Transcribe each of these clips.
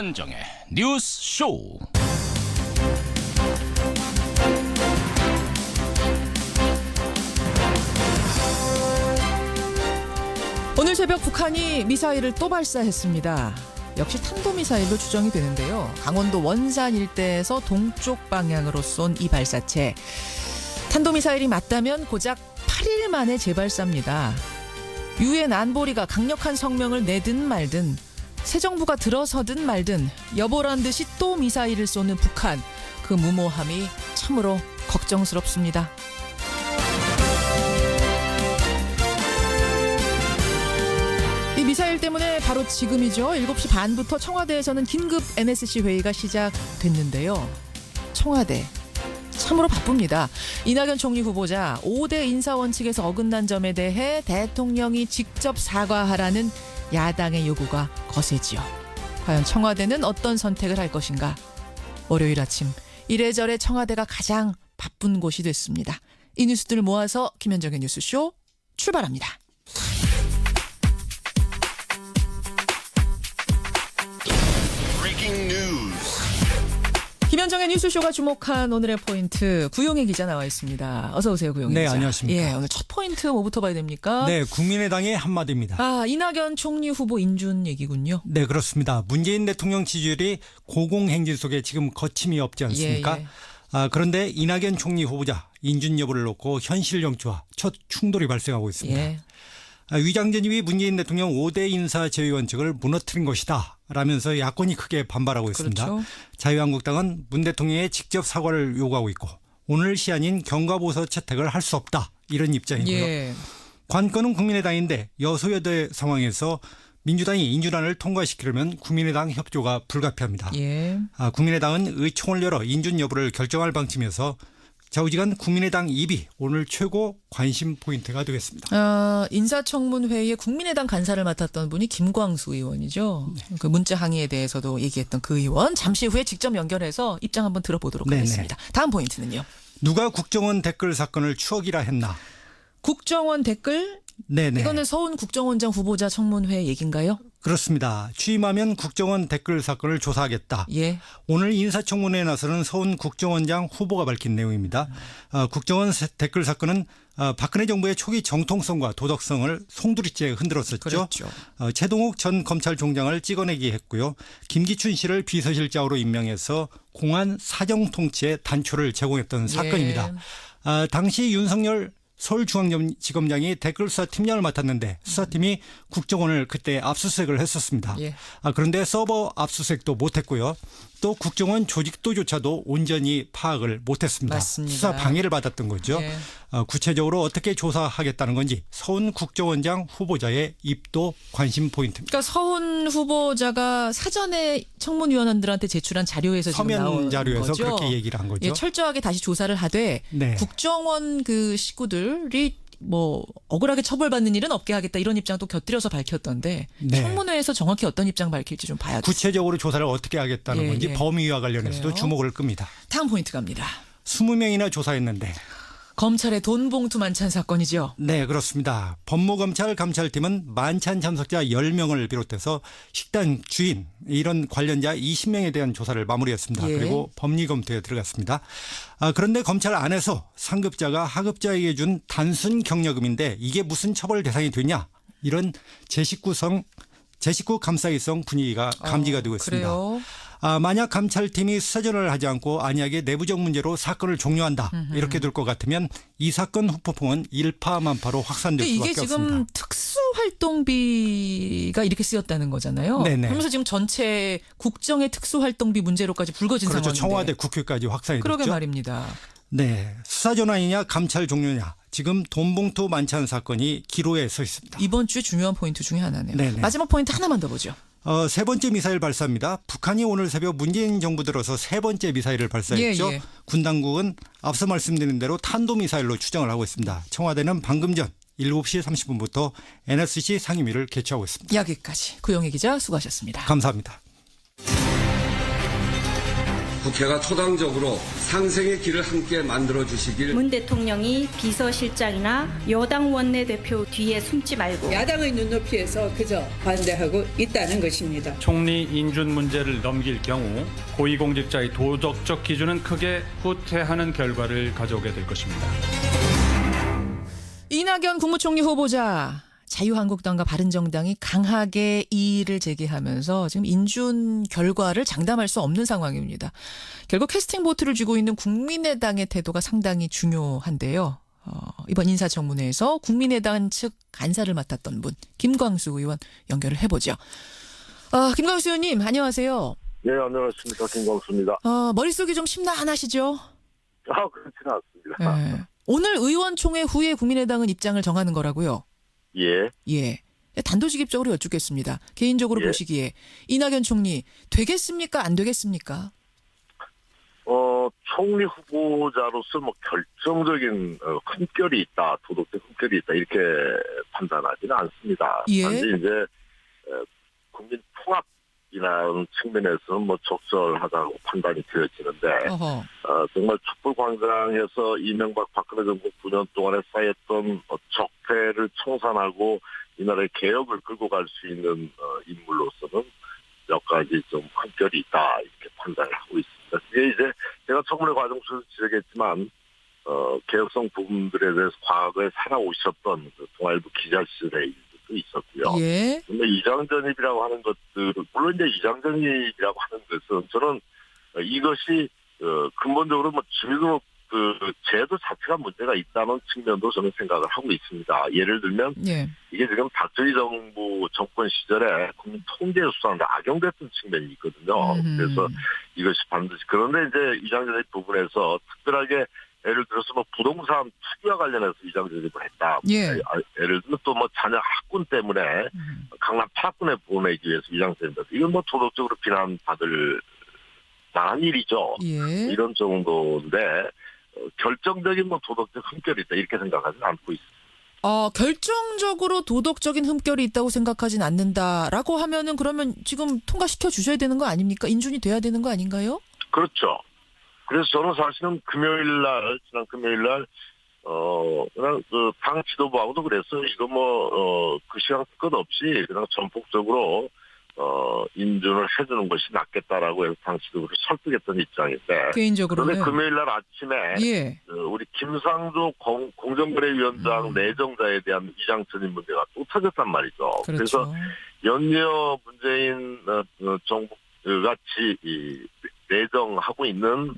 김현정의 뉴스 쇼. 오늘 새벽 북한이 미사일을 또 발사했습니다. 역시 탄도미사일로 추정이 되는데요. 강원도 원산 일대에서 동쪽 방향으로 쏜 이 발사체. 탄도미사일이 맞다면 고작 8일 만에 재발사입니다. 유엔 안보리가 강력한 성명을 내든 말든, 새 정부가 들어서든 말든 여보란 듯이 또 미사일을 쏘는 북한. 그 무모함이 참으로 걱정스럽습니다. 이 미사일 때문에 바로 지금이죠. 7시 반부터 청와대에서는 긴급 NSC 회의가 시작됐는데요. 청와대 참으로 바쁩니다. 이낙연 총리 후보자 5대 인사원칙에서 어긋난 점에 대해 대통령이 직접 사과하라는 야당의 요구가 거세지요. 과연 청와대는 어떤 선택을 할 것인가? 월요일 아침 이래저래 청와대가 가장 바쁜 곳이 됐습니다. 이 뉴스들을 모아서 김현정의 뉴스쇼 출발합니다. 김현정의 뉴스쇼가 주목한 오늘의 포인트, 구용희 기자 나와 있습니다. 어서 오세요, 구용희 네, 기자. 안녕하십니까. 예, 오늘 첫 포인트 뭐부터 봐야 됩니까? 네, 국민의당의 한마디입니다. 이낙연 총리 후보 인준 얘기군요. 네, 그렇습니다. 문재인 대통령 지지율이 고공행진 속에 지금 거침이 없지 않습니까? 예. 그런데 이낙연 총리 후보자 인준 여부를 놓고 현실 정치와 첫 충돌이 발생하고 있습니다. 예. 위장전입이 문재인 대통령 5대 인사 제외 원칙을 무너뜨린 것이다 라면서 야권이 크게 반발하고 있습니다. 그렇죠. 자유한국당은 문 대통령의 직접 사과를 요구하고 있고 오늘 시한인 경과보서 채택을 할 수 없다 이런 입장이고요. 예. 관건은 국민의당인데 여소여대 상황에서 민주당이 인준안을 통과시키려면 국민의당 협조가 불가피합니다. 예. 국민의당은 의총을 열어 인준 여부를 결정할 방침이어서 좌우지간 국민의당 입이 오늘 최고 관심 포인트가 되겠습니다. 인사청문회에 국민의당 간사를 맡았던 분이 김광수 의원이죠. 네. 그 문자 항의에 대해서도 얘기했던 그 의원. 잠시 후에 직접 연결해서 입장 한번 들어보도록 네네. 하겠습니다. 다음 포인트는요. 누가 국정원 댓글 사건을 추억이라 했나? 국정원 댓글? 네네. 이거는 서훈 국정원장 후보자 청문회 얘기인가요? 그렇습니다. 취임하면 국정원 댓글 사건을 조사하겠다. 예. 오늘 인사청문회에 나서는 서훈 국정원장 후보가 밝힌 내용입니다. 국정원 댓글 사건은 박근혜 정부의 초기 정통성과 도덕성을 송두리째 흔들었었죠. 그렇죠. 최동욱 전 검찰총장을 찍어내기 했고요. 김기춘 씨를 비서실장으로 임명해서 공안 사정통치의 단초를 제공했던 사건입니다. 당시 윤석열 서울중앙지검장이 댓글 수사 팀장을 맡았는데 수사팀이 국정원을 그때 압수수색을 했었습니다. 예. 그런데 서버 압수수색도 못했고요. 또 국정원 조직도조차도 온전히 파악을 못했습니다. 맞습니다. 수사 방해를 받았던 거죠. 예. 구체적으로 어떻게 조사하겠다는 건지 서훈 국정원장 후보자의 입도 관심 포인트입니다. 그러니까 서훈 후보자가 사전에 청문위원들한테 제출한 자료에서 지금 나온 서면 자료에서 거죠. 그렇게 얘기를 한 거죠. 예, 철저하게 다시 조사를 하되 네. 국정원 그 식구들이 뭐 억울하게 처벌받는 일은 없게 하겠다 이런 입장도 곁들여서 밝혔던데 네. 청문회에서 정확히 어떤 입장 밝힐지 좀 봐야 돼요. 구체적으로 조사를 어떻게 하겠다는 예, 건지 예. 범위와 관련해서도 그래요? 주목을 끕니다. 다음 포인트 갑니다. 20명이나 조사했는데 검찰의 돈 봉투 만찬 사건이죠. 네, 그렇습니다. 법무검찰 감찰팀은 만찬 참석자 10명을 비롯해서 식당 주인 이런 관련자 20명에 대한 조사를 마무리했습니다. 예. 그리고 법리 검토에 들어갔습니다. 그런데 검찰 안에서 상급자가 하급자에게 준 단순 경력금인데 이게 무슨 처벌 대상이 되냐 이런 제 식구 감싸기성 분위기가 감지가 되고 있습니다. 그래요? 만약 감찰팀이 수사전을 하지 않고 안이하게 내부적 문제로 사건을 종료한다 이렇게 될 것 같으면 이 사건 후폭풍은 일파만파로 확산될 근데 수밖에 이게 지금 없습니다. 특수활동비가 이렇게 쓰였다는 거잖아요. 네네. 그러면서 지금 전체 국정의 특수활동비 문제로까지 불거진 그렇죠. 상황인데. 청와대 국회까지 확산이 그러게 됐죠. 말입니다. 네, 수사전환이냐 감찰 종료냐 지금 돈봉투 만찬 사건이 기로에 서 있습니다. 이번 주에 중요한 포인트 중에 하나네요. 네네. 마지막 포인트 하나만 더 보죠. 세 번째 미사일 발사입니다. 북한이 오늘 새벽 문재인 정부 들어서 세 번째 미사일을 발사했죠. 예, 예. 군 당국은 앞서 말씀드린 대로 탄도미사일로 추정을 하고 있습니다. 청와대는 방금 전 7시 30분부터 NSC 상임위를 개최하고 있습니다. 여기까지 구용희 기자 수고하셨습니다. 감사합니다. 국회가 초당적으로 상생의 길을 함께 만들어 주시길. 문 대통령이 비서실장이나 여당 원내대표 뒤에 숨지 말고 야당의 눈높이에서 그저 반대하고 있다는 것입니다. 총리 인준 문제를 넘길 경우 고위공직자의 도덕적 기준은 크게 후퇴하는 결과를 가져오게 될 것입니다. 이낙연 국무총리 후보자 자유한국당과 바른정당이 강하게 이의를 제기하면서 지금 인준 결과를 장담할 수 없는 상황입니다. 결국 캐스팅 보트를 쥐고 있는 국민의당의 태도가 상당히 중요한데요. 이번 인사청문회에서 국민의당 측 간사를 맡았던 분 김광수 의원 연결을 해보죠. 김광수 의원님 안녕하세요. 네, 안녕하십니까. 김광수입니다. 머릿속이 좀 심란하시죠? 그렇지는 않습니다. 네. 오늘 의원총회 후에 국민의당은 입장을 정하는 거라고요? 예. 단도직입적으로 여쭙겠습니다. 개인적으로 보시기에 이낙연 총리 되겠습니까? 안 되겠습니까? 총리 후보자로서 결정적인 흠결이 있다, 도덕적 흠결이 있다 이렇게 판단하지는 않습니다. 예. 단지 이제 국민 통합이라는 측면에서는 적절하다고 판단이 되어지는데 정말 촛불광장에서 이명박 박근혜 정부 9년 동안에 쌓였던 적폐를 청산하고 이 나라의 개혁을 끌고 갈 수 있는 인물로서는 몇 가지 좀 흠결이 있다 이렇게 판단을 하고 있습니다. 이게 이제 제가 청문회 과정 중에서 지적했지만 개혁성 부분들에 대해서 과거에 살아오셨던 동아일보 기자 시절의 일도 있었고요. 예. 근데 이장전입이라고 하는 것들, 물론 이제 이장전입이라고 하는 것은 저는 이것이 근본적으로 지금 제도 자체가 문제가 있다는 측면도 저는 생각을 하고 있습니다. 예를 들면 이게 지금 박정희 정부 정권 시절에 국민 통제 수사하는데 악용됐던 측면이 있거든요. 그래서 이것이 반드시 그런데 이제 이장전입 부분에서 특별하게 예를 들어서 부동산 투기와 관련해서 이장전입을 했다. 예를 들면 또 자녀 학군 때문에 강남 파군에 보내기 위해서 이장전입을 했다. 이건 도덕적으로 비난받을 만한 일이죠. 이런 정도인데 결정적인 도덕적 흠결이 있다 이렇게 생각하지는 않고 있습니다. 결정적으로 도덕적인 흠결이 있다고 생각하진 않는다라고 하면은 그러면 지금 통과시켜 주셔야 되는 거 아닙니까? 인준이 돼야 되는 거 아닌가요? 그렇죠. 그래서 저는 사실은 지난 금요일 날 그냥 당 지도부하고도 그래서 이거 그 시간 끝 없이 그냥 전폭적으로 인준을 해주는 것이 낫겠다라고 해서 당 지도부를 설득했던 입장인데. 개인적으로는. 그런데 금요일 날 아침에 우리 김상조 공정거래위원장 내정자에 대한 이장전입 문제가 또 터졌단 말이죠. 그렇죠. 그래서 연이어 문재인 정부가 내정하고 있는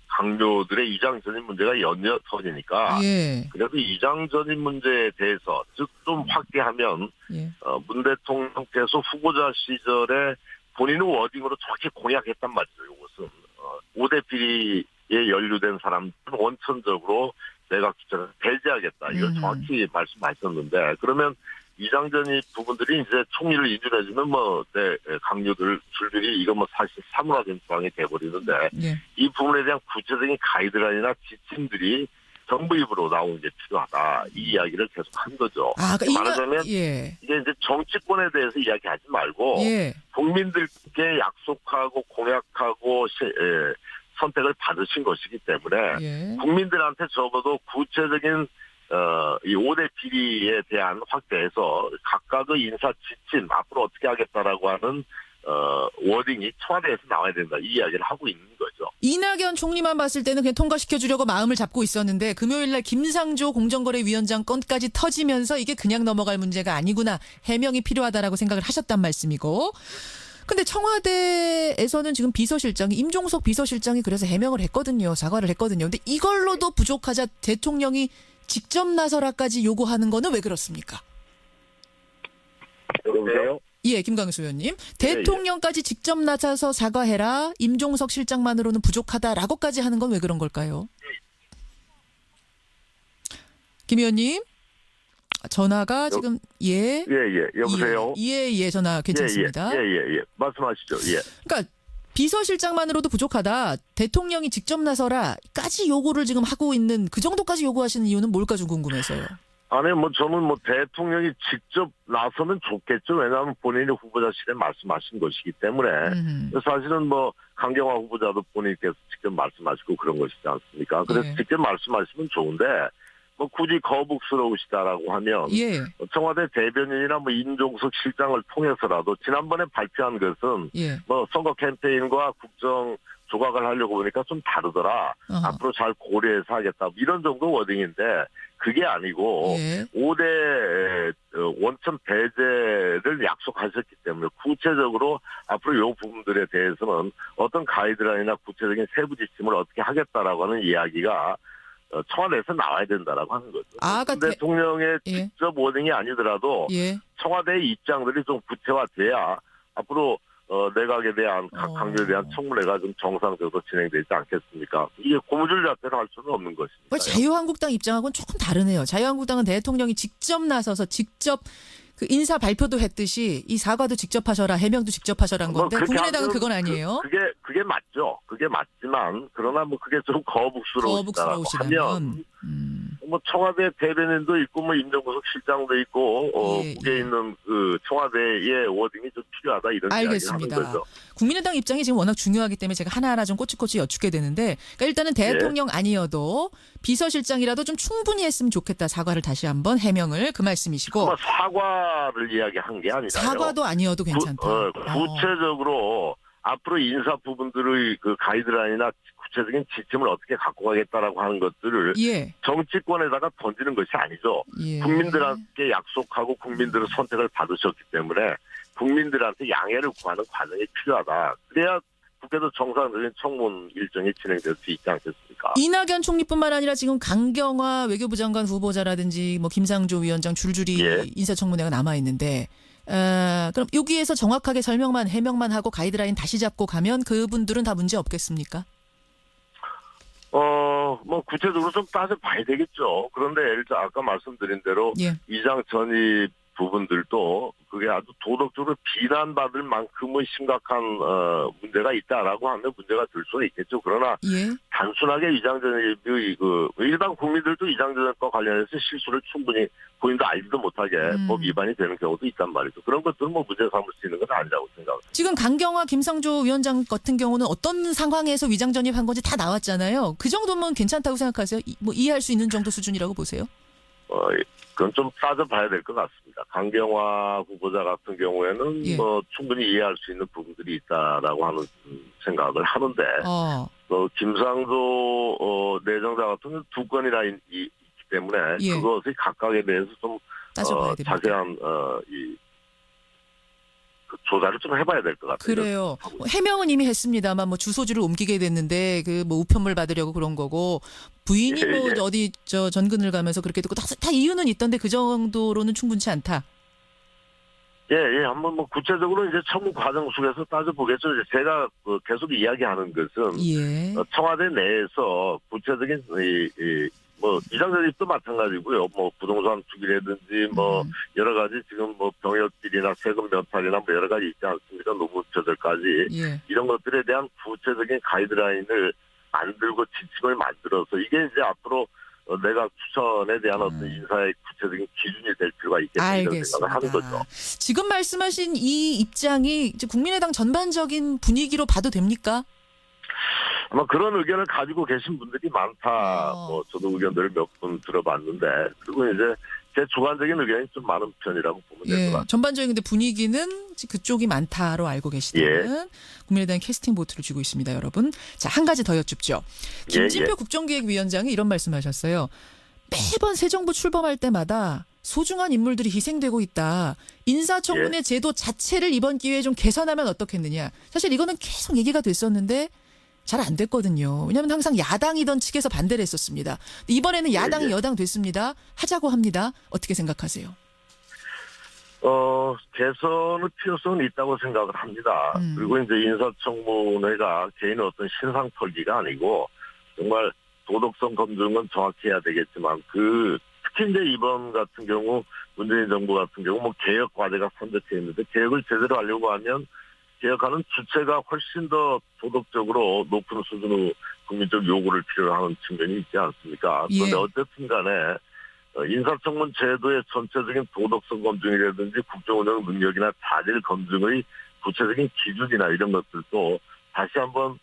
강요들의 이장 전입 문제가 연이어 터지니까 그래도 이장 전입 문제에 대해서 즉 좀 확대하면 문 대통령께서 후보자 시절에 본인의 워딩으로 정확히 공약했단 말이죠. 이것은 5대 비리에 연루된 사람들은 원천적으로 내각 주체를 배제하겠다. 이걸 정확히 말씀하셨는데 그러면 이장전입 부분들이 이제 총리를 인준해주면 강요들 줄들이 이거 사실 사문화된 상황이 돼버리는데 이 부분에 대한 구체적인 가이드라인이나 지침들이 정부 입으로 나오는 게 필요하다. 이 이야기를 계속 한 거죠. 말하자면 이게 이제 정치권에 대해서 이야기하지 말고 국민들께 약속하고 공약하고 선택을 받으신 것이기 때문에 국민들한테 적어도 구체적인 이 5대 비리에 대한 확대해서 각각의 인사 지침 앞으로 어떻게 하겠다라고 하는 워딩이 청와대에서 나와야 된다. 이 이야기를 하고 있는 거죠. 이낙연 총리만 봤을 때는 그냥 통과시켜주려고 마음을 잡고 있었는데 금요일 날 김상조 공정거래위원장 건까지 터지면서 이게 그냥 넘어갈 문제가 아니구나. 해명이 필요하다라고 생각을 하셨단 말씀이고. 근데 청와대에서는 지금 비서실장이 임종석 비서실장이 그래서 해명을 했거든요. 사과를 했거든요. 근데 이걸로도 부족하자 대통령이 직접 나서라까지 요구하는 거는 왜 그렇습니까? 여보세요? 김광수 의원님. 대통령까지 직접 나서서 사과해라. 임종석 실장만으로는 부족하다라고까지 하는 건 왜 그런 걸까요? 김 의원님. 전화가 지금 여보세요? 전화 괜찮습니다. 말씀하시죠. 그러니까 비서실장만으로도 부족하다. 대통령이 직접 나서라까지 요구를 지금 하고 있는 그 정도까지 요구하시는 이유는 뭘까 좀 궁금해서요. 아니, 저는 대통령이 직접 나서면 좋겠죠. 왜냐하면 본인이 후보자실에 말씀하신 것이기 때문에. 사실은 강경화 후보자도 본인께서 직접 말씀하시고 그런 것이지 않습니까? 그래서 예. 직접 말씀하시면 좋은데, 굳이 거북스러우시다라고 하면, 예. 청와대 대변인이나 임종석 실장을 통해서라도 지난번에 발표한 것은, 예. 선거 캠페인과 국정 조각을 하려고 보니까 좀 다르더라. 앞으로 잘 고려해서 하겠다. 이런 정도 워딩인데 그게 아니고 예. 5대 원천 배제를 약속하셨기 때문에 구체적으로 앞으로 이 부분들에 대해서는 어떤 가이드라인이나 구체적인 세부 지침을 어떻게 하겠다라고 하는 이야기가 청와대에서 나와야 된다라고 하는 거죠. 대통령의 예. 직접 워딩이 아니더라도 예. 청와대의 입장들이 좀 구체화돼야 앞으로 내각에 대한 각 강조에 대한 청문회가 좀 정상적으로 진행되지 않겠습니까? 이게 고무줄 잡대로 할 수는 없는 것입니다. 자유한국당 입장하고는 조금 다르네요. 자유한국당은 대통령이 직접 나서서 직접 그 인사 발표도 했듯이 이 사과도 직접 하셔라, 해명도 직접 하셔라는 건데 국민의당은 그건 아니에요. 그게 맞죠. 그게 맞지만 그러나 그게 좀 거북스러우시다라고 하면 청와대 대변인도 있고 임종석 실장도 있고 예, 국회에 있는 그 청와대의 워딩이 좀 필요하다 이런 알겠습니다. 이야기를 하는 거죠. 국민의당 입장이 지금 워낙 중요하기 때문에 제가 하나하나 좀 꼬치꼬치 여쭙게 되는데 그러니까 일단은 대통령 아니어도 비서실장이라도 좀 충분히 했으면 좋겠다. 사과를 다시 한번 해명을 그 말씀이시고. 사과를 이야기한 게 아니라요. 사과도 아니어도 괜찮다. 구체적으로 앞으로 인사 부분들의 그 가이드라인이나 구체적인 지침을 어떻게 갖고 가겠다라고 하는 것들을 예. 정치권에다가 던지는 것이 아니죠. 예. 국민들한테 약속하고 국민들의 선택을 받으셨기 때문에 국민들한테 양해를 구하는 과정이 필요하다. 그래야 국회도 정상적인 청문 일정이 진행될 수 있지 않겠습니까? 이낙연 총리뿐만 아니라 지금 강경화 외교부 장관 후보자라든지 김상조 위원장 줄줄이 예. 인사청문회가 남아 있는데 그럼 여기에서 정확하게 설명만 해명만 하고 가이드라인 다시 잡고 가면 그분들은 다 문제 없겠습니까? 구체적으로 좀 따져봐야 되겠죠. 그런데 아까 말씀드린 대로 예. 이장 전입 부분들도 그게 아주 도덕적으로 비난받을 만큼의 심각한 문제가 있다라고 하면 문제가 될 수는 있겠죠. 그러나 예. 단순하게 위장전입이 일반 국민들도 위장전입과 관련해서 실수를 충분히 본인도 알지도 못하게 법 위반이 되는 경우도 있단 말이죠. 그런 것들은 문제 삼을 수 있는 건 아니라고 생각합니다. 지금 강경화 김상조 위원장 같은 경우는 어떤 상황에서 위장전입한 건지 다 나왔잖아요. 그 정도면 괜찮다고 생각하세요? 이해할 수 있는 정도 수준이라고 보세요? 그건 좀 따져봐야 될 것 같습니다. 강경화 후보자 같은 경우에는 예. 충분히 이해할 수 있는 부분들이 있다라고 하는 생각을 하는데 김상조 내정자 같은 경우는 두 건이나 있기 때문에 예. 그것의 각각에 대해서 좀 자세한 조사를 좀 해봐야 될 것 같아요. 그래요. 해명은 이미 했습니다만 주소지를 옮기게 됐는데 우편물 받으려고 그런 거고 부인이 어디 전근을 가면서 그렇게 듣고 다 이유는 있던데 그 정도로는 충분치 않다. 예, 한번 구체적으로 이제 청문 과정 속에서 따져보겠죠. 제가 계속 이야기하는 것은 예. 청와대 내에서 구체적인 위장전입도 마찬가지고요. 부동산 투기라든지 여러 가지 지금 병역비리나 세금 면탈이나 여러 가지 있지 않습니까? 노무처들까지 예. 이런 것들에 대한 구체적인 가이드라인을 만들고 지침을 만들어서 이게 이제 앞으로 내가 추천에 대한 어떤 인사의 구체적인 기준이 될 필요가 있겠다 이런 생각을 하는 거죠. 지금 말씀하신 이 입장이 이제 국민의당 전반적인 분위기로 봐도 됩니까? 아마 그런 의견을 가지고 계신 분들이 많다. 저도 의견들을 몇 분 들어봤는데 그리고 이제 제 주관적인 의견이 좀 많은 편이라고 보면 될 것 같아요. 전반적인 근데 분위기는 그쪽이 많다로 알고 계시다는 국민의당 캐스팅 보트를 쥐고 있습니다, 여러분. 자, 한 가지 더 여쭙죠. 김진표 국정기획위원장이 이런 말씀하셨어요. 매번 새 정부 출범할 때마다 소중한 인물들이 희생되고 있다. 인사청문회 제도 자체를 이번 기회에 좀 개선하면 어떻겠느냐. 사실 이거는 계속 얘기가 됐었는데 잘 안 됐거든요. 왜냐하면 항상 야당이던 측에서 반대를 했었습니다. 이번에는 야당이 여당 됐습니다. 하자고 합니다. 어떻게 생각하세요? 개선의 필요성은 있다고 생각을 합니다. 그리고 이제 인사청문회가 개인의 어떤 신상 털기가 아니고 정말 도덕성 검증은 정확히 해야 되겠지만 특히 이제 이번 같은 경우 문재인 정부 같은 경우 개혁 과제가 선택해 있는데 개혁을 제대로 하려고 하면 개혁하는 주체가 훨씬 더 도덕적으로 높은 수준의 국민적 요구를 필요로 하는 측면이 있지 않습니까? 그런데 어쨌든 간에 인사청문 제도의 전체적인 도덕성 검증이라든지 국정운영 능력이나 자질 검증의 구체적인 기준이나 이런 것들도 다시 한번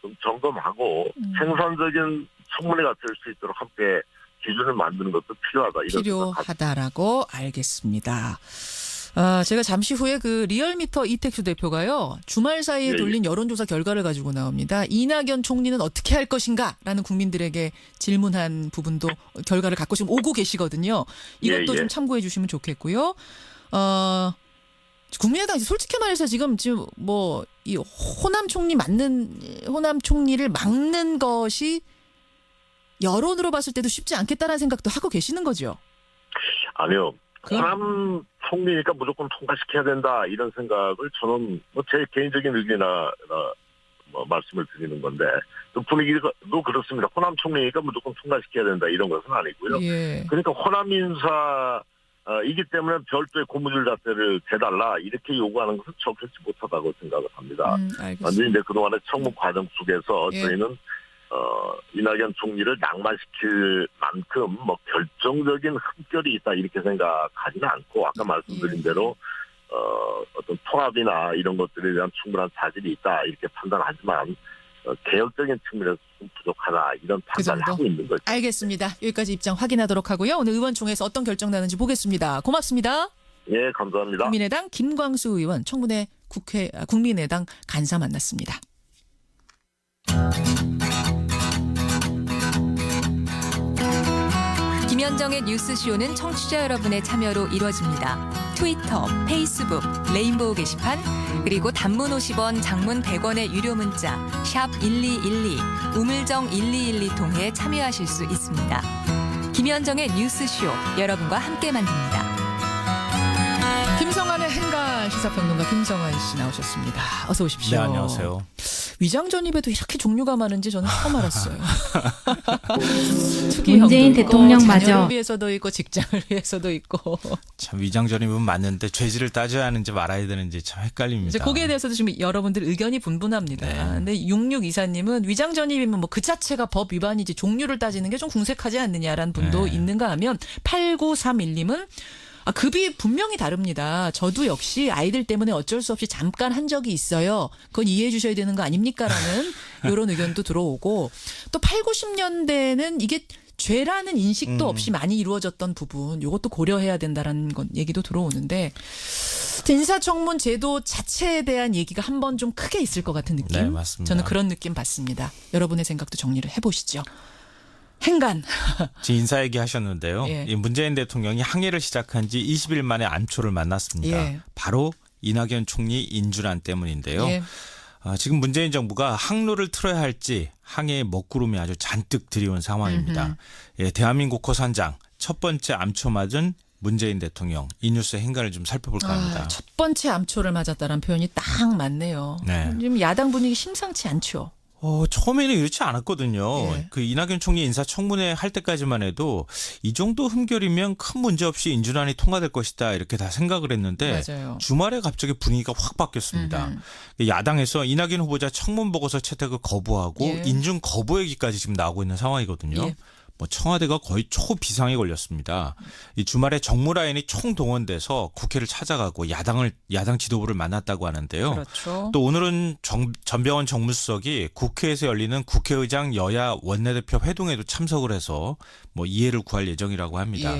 좀 점검하고 생산적인 청문회가 될 수 있도록 함께 기준을 만드는 것도 필요하다라고 알겠습니다. 제가 잠시 후에 그 리얼미터 이택수 대표가요. 주말 사이에 돌린 여론조사 결과를 가지고 나옵니다. 이낙연 총리는 어떻게 할 것인가? 라는 국민들에게 질문한 부분도 결과를 갖고 지금 오고 계시거든요. 이것도 좀 참고해 주시면 좋겠고요. 국민의당 솔직히 말해서 지금 뭐 이 호남 총리를 막는 것이 여론으로 봤을 때도 쉽지 않겠다라는 생각도 하고 계시는 거죠. 아니요. 호남 총리니까 무조건 통과시켜야 된다 이런 생각을 저는 뭐 제 개인적인 의견이나 뭐 말씀을 드리는 건데 또 분위기도 그렇습니다. 호남 총리니까 무조건 통과시켜야 된다 이런 것은 아니고요. 그러니까 호남 인사이기 때문에 별도의 고무줄 자체를 대달라 이렇게 요구하는 것은 적절치 못하다고 생각을 합니다. 완전히 이제 그동안의 청문 과정 속에서 저희는 이낙연 총리를 낙마시킬 만큼 뭐 결정적인 흠결이 있다 이렇게 생각하지는 않고 아까 말씀드린 대로 어떤 통합이나 이런 것들에 대한 충분한 자질이 있다 이렇게 판단하지만 개혁적인 측면에서 좀 부족하다 이런 판단을 하고 있는 거죠. 알겠습니다. 여기까지 입장 확인하도록 하고요. 오늘 의원총회에서 어떤 결정 나는지 보겠습니다. 고맙습니다. 예, 감사합니다. 국민의당 김광수 의원 청문회 국민의당 간사 만났습니다. 김현정의 뉴스쇼는 청취자 여러분의 참여로 이루어집니다. 트위터, 페이스북, 레인보우 게시판, 그리고 단문 50원, 장문 100원의 유료 문자 샵 1212, 우물정 1212 통해 참여하실 수 있습니다. 김현정의 뉴스쇼, 여러분과 함께 만듭니다. 김성환의 행가 시사평론가 김성환 씨 나오셨습니다. 어서 오십시오. 네, 안녕하세요. 위장 전입에도 이렇게 종류가 많은지 저는 처음 알았어요. 문재인 대통령 맞아. 자녀를 위해서도 있고 직장을 위해서도 있고. 참 위장 전입은 맞는데 죄질을 따져야 하는지 말아야 되는지 참 헷갈립니다. 이제 거기에 대해서도 지금 여러분들 의견이 분분합니다. 근데 6624님은 위장 전입이면 뭐 그 자체가 법 위반이지 종류를 따지는 게 좀 궁색하지 않느냐라는 분도 있는가 하면 8931님은 급이 분명히 다릅니다. 저도 역시 아이들 때문에 어쩔 수 없이 잠깐 한 적이 있어요. 그건 이해해 주셔야 되는 거 아닙니까라는 이런 의견도 들어오고 또 8, 90년대는 이게 죄라는 인식도 없이 많이 이루어졌던 부분 이것도 고려해야 된다라는 얘기도 들어오는데 인사청문 제도 자체에 대한 얘기가 한번 좀 크게 있을 것 같은 느낌. 네, 맞습니다. 저는 그런 느낌 받습니다. 여러분의 생각도 정리를 해보시죠. 행간. 인사 얘기하셨는데요. 이 문재인 대통령이 항해를 시작한 지 20일 만에 안초를 만났습니다. 바로 이낙연 총리 인준안 때문인데요. 지금 문재인 정부가 항로를 틀어야 할지 항해의 먹구름이 아주 잔뜩 들이온 상황입니다. 대한민국 호선장 첫 번째 암초 맞은 문재인 대통령 이 뉴스의 행간을 좀 살펴볼까 합니다. 첫 번째 암초를 맞았다는 표현이 딱 맞네요. 지금 야당 분위기 심상치 않죠. 처음에는 이렇지 않았거든요. 그 이낙연 총리 인사청문회 할 때까지만 해도 이 정도 흠결이면 큰 문제 없이 인준안이 통과될 것이다 이렇게 다 생각을 했는데 주말에 갑자기 분위기가 확 바뀌었습니다. 야당에서 이낙연 후보자 청문 보고서 채택을 거부하고 인준 거부 얘기까지 지금 나오고 있는 상황이거든요. 뭐 청와대가 거의 초비상에 걸렸습니다. 이 주말에 정무라인이 총동원돼서 국회를 찾아가고 야당 지도부를 만났다고 하는데요. 또 오늘은 전병헌 정무수석이 국회에서 열리는 국회의장 여야 원내대표 회동에도 참석을 해서 뭐 이해를 구할 예정이라고 합니다.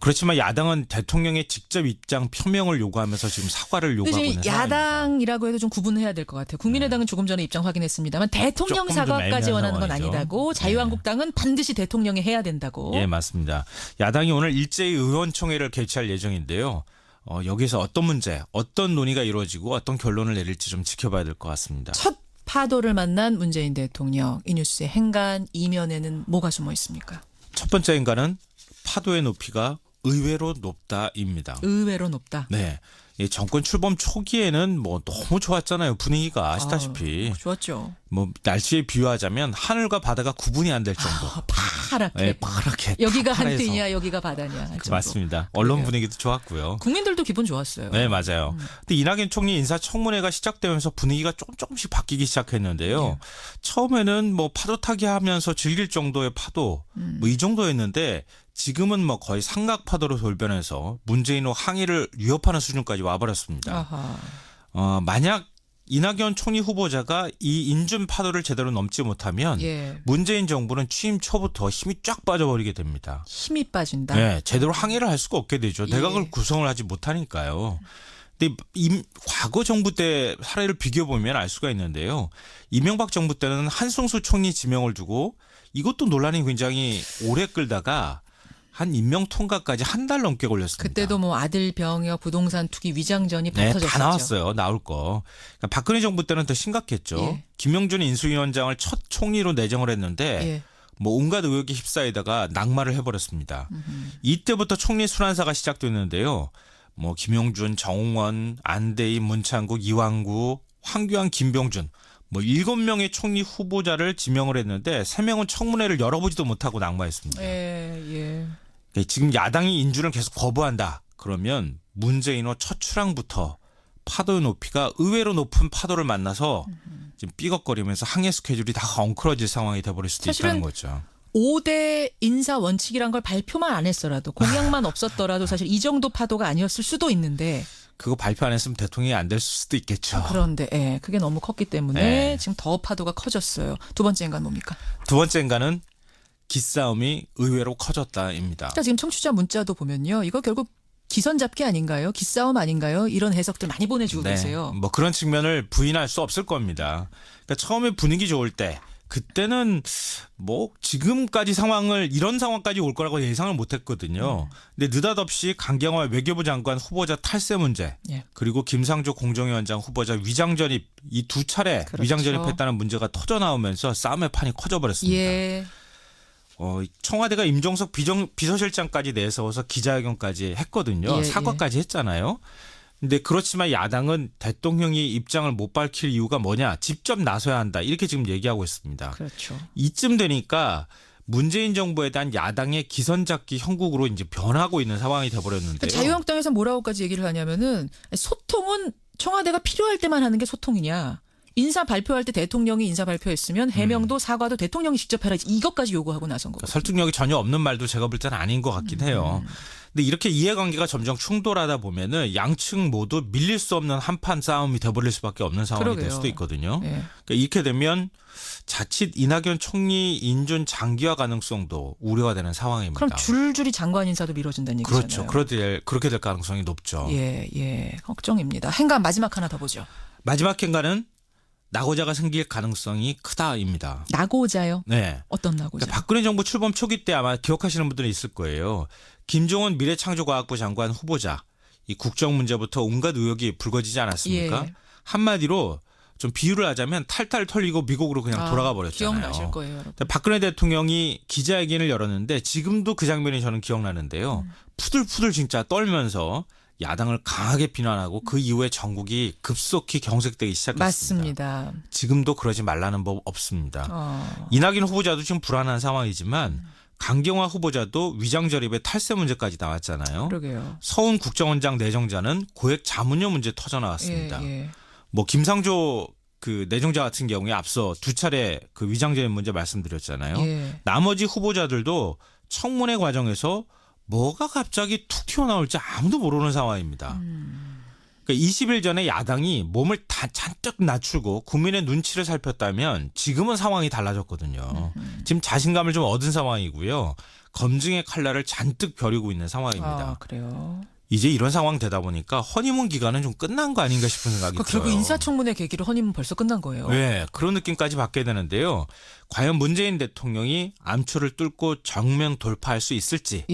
그렇지만 야당은 대통령의 직접 입장 표명을 요구하면서 지금 사과를 요구하고 있는 상황입니다. 야당이라고 해도 좀 구분해야 될 것 같아요. 국민의당은 조금 전에 입장 확인했습니다만 대통령 사과까지 원하는 건 아니다고 자유한국당은 반드시 대통령이 해야 된다고. 예, 맞습니다. 야당이 오늘 일제히 의원총회를 개최할 예정인데요. 여기서 어떤 문제, 어떤 논의가 이루어지고 어떤 결론을 내릴지 좀 지켜봐야 될 것 같습니다. 첫 파도를 만난 문재인 대통령 이 뉴스의 행간 이면에는 뭐가 숨어 있습니까? 첫 번째 행간은 파도의 높이가 의외로 높다입니다. 의외로 높다. 네. 이 정권 출범 초기에는 뭐 너무 좋았잖아요. 분위기가 아시다시피. 좋았죠. 뭐 날씨에 비유하자면 하늘과 바다가 구분이 안 될 정도. 파랗게. 네, 파랗게. 여기가 파래서. 한때냐 여기가 바다냐. 할 정도. 맞습니다. 언론 그래요. 분위기도 좋았고요. 국민들도 기분 좋았어요. 네, 맞아요. 근데 이낙연 총리 인사청문회가 시작되면서 분위기가 조금씩 바뀌기 시작했는데요. 네. 처음에는 뭐 파도 타기 하면서 즐길 정도의 파도, 뭐 이 정도였는데 지금은 뭐 거의 삼각 파도로 돌변해서 문재인 후 항의를 위협하는 수준까지 와버렸습니다. 아하. 만약 이낙연 총리 후보자가 이 인준 파도를 제대로 넘지 못하면 예. 문재인 정부는 취임 초부터 힘이 쫙 빠져버리게 됩니다. 힘이 빠진다. 네, 제대로 항의를 할 수가 없게 되죠. 예. 내각을 구성을 하지 못하니까요. 근데 과거 정부 때 사례를 비교해 보면 알 수가 있는데요. 이명박 정부 때는 한승수 총리 지명을 두고 이것도 논란이 굉장히 오래 끌다가 한 임명 통과까지 한 달 넘게 걸렸습니다. 그때도 뭐 아들 병역 부동산 투기 위장전이 네, 붙어졌었죠. 다 나왔어요. 나올 거. 그러니까 박근혜 정부 때는 더 심각했죠. 예. 김영준 인수위원장을 첫 총리로 내정을 했는데 예. 뭐 온갖 의혹에 휩싸이다가 낙마를 해버렸습니다. 이때부터 총리 순환사가 시작됐는데요. 뭐 김용준, 정홍원, 안대희, 문창국, 이왕구, 황교안, 김병준 뭐 7명의 총리 후보자를 지명을 했는데 3명은 청문회를 열어보지도 못하고 낙마했습니다. 예. 지금 야당이 인준을 계속 거부한다. 그러면 문재인 후 첫 출항부터 파도의 높이가 의외로 높은 파도를 만나서 지금 삐걱거리면서 항해 스케줄이 다 엉클어질 상황이 돼버릴 수도 있다는 거죠. 5대 인사 원칙이란 걸 발표만 안 했어라도 공약만 없었더라도 사실 이 정도 파도가 아니었을 수도 있는데 그거 발표 안 했으면 대통령이 안 될 수도 있겠죠. 그런데 그게 너무 컸기 때문에 네. 지금 더 파도가 커졌어요. 두 번째 인간 뭡니까? 두 번째 인간은 기싸움이 의외로 커졌다입니다. 그러니까 지금 청취자 문자도 보면요. 이거 결국 기선 잡기 아닌가요? 기싸움 아닌가요? 이런 해석들 많이 보내주고 계세요. 뭐 그런 측면을 부인할 수 없을 겁니다. 그러니까 처음에 분위기 좋을 때 그때는 뭐 지금까지 상황을 이런 상황까지 올 거라고 예상을 못했거든요. 근데 느닷없이 강경화 외교부 장관 후보자 탈세 문제 그리고 김상조 공정위원장 후보자 위장 전입 이 두 차례 그렇죠. 위장 전입했다는 문제가 터져 나오면서 싸움의 판이 커져버렸습니다. 예. 청와대가 임종석 비서실장까지 내세워서 기자회견까지 했거든요. 예, 사과까지 했잖아요. 근데 그렇지만 야당은 대통령이 입장을 못 밝힐 이유가 뭐냐. 직접 나서야 한다. 이렇게 지금 얘기하고 있습니다. 그렇죠. 이쯤 되니까 문재인 정부에 대한 야당의 기선잡기 형국으로 이제 변하고 있는 상황이 돼버렸는데요. 그러니까 자유한국당에서 뭐라고까지 얘기를 하냐면은 소통은 청와대가 필요할 때만 하는 게 소통이냐. 인사 발표할 때 대통령이 인사 발표했으면 해명도 사과도 대통령이 직접 해라. 이것까지 요구하고 나선 거거든요. 그러니까 설득력이 전혀 없는 말도 제가 볼 때는 아닌 것 같긴 해요. 근데 이렇게 이해관계가 점점 충돌하다 보면은 양측 모두 밀릴 수 없는 한판 싸움이 돼버릴 수밖에 없는 상황이 그러게요. 될 수도 있거든요. 네. 그러니까 이렇게 되면 자칫 이낙연 총리 인준 장기화 가능성도 우려가 되는 상황입니다. 그럼 줄줄이 장관 인사도 미뤄진다는 얘기잖아요. 그렇죠. 그렇게 될 가능성이 높죠. 예. 걱정입니다. 행간 마지막 하나 더 보죠. 마지막 행간은 낙오자가 생길 가능성이 크다입니다. 낙오자요? 네. 어떤 낙오자? 그러니까 박근혜 정부 출범 초기 때 아마 기억하시는 분들이 있을 거예요. 김종원 미래창조과학부 장관 후보자. 이 국정 문제부터 온갖 의혹이 불거지지 않았습니까? 예. 한마디로 좀 비유를 하자면 탈탈 털리고 미국으로 그냥 돌아가 버렸잖아요. 기억나실 거예요. 여러분. 박근혜 대통령이 기자회견을 열었는데 지금도 그 장면이 저는 기억나는데요. 푸들푸들 진짜 떨면서 야당을 강하게 비난하고 그 이후에 전국이 급속히 경색되기 시작했습니다. 맞습니다. 지금도 그러지 말라는 법 없습니다. 이낙연 후보자도 지금 불안한 상황이지만 강경화 후보자도 위장 저립의 탈세 문제까지 나왔잖아요. 그러게요. 서훈 국정원장 내정자는 고액 자문료 문제 터져 나왔습니다. 예. 뭐 김상조 그 내정자 같은 경우에 앞서 두 차례 그 위장 저립 문제 말씀드렸잖아요. 예. 나머지 후보자들도 청문회 과정에서 뭐가 갑자기 툭 튀어나올지 아무도 모르는 상황입니다. 그러니까 20일 전에 야당이 몸을 다 잔뜩 낮추고 국민의 눈치를 살폈다면 지금은 상황이 달라졌거든요. 지금 자신감을 좀 얻은 상황이고요. 검증의 칼날을 잔뜩 벼리고 있는 상황입니다. 그래요. 이제 이런 상황 되다 보니까 허니문 기간은 좀 끝난 거 아닌가 싶은 생각이 들어요. 결국 인사청문회 계기로 허니문 벌써 끝난 거예요. 네, 그런 느낌까지 받게 되는데요. 과연 문재인 대통령이 암초를 뚫고 정면 돌파할 수 있을지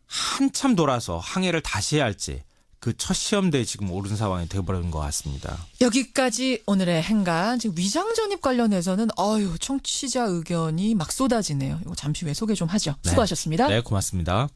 한참 돌아서 항해를 다시 해야 할지 그 첫 시험대에 지금 오른 상황이 되어버린 것 같습니다. 여기까지 오늘의 행간. 지금 위장 전입 관련해서는 청취자 의견이 막 쏟아지네요. 이거 잠시 후에 소개 좀 하죠. 수고하셨습니다. 네, 고맙습니다.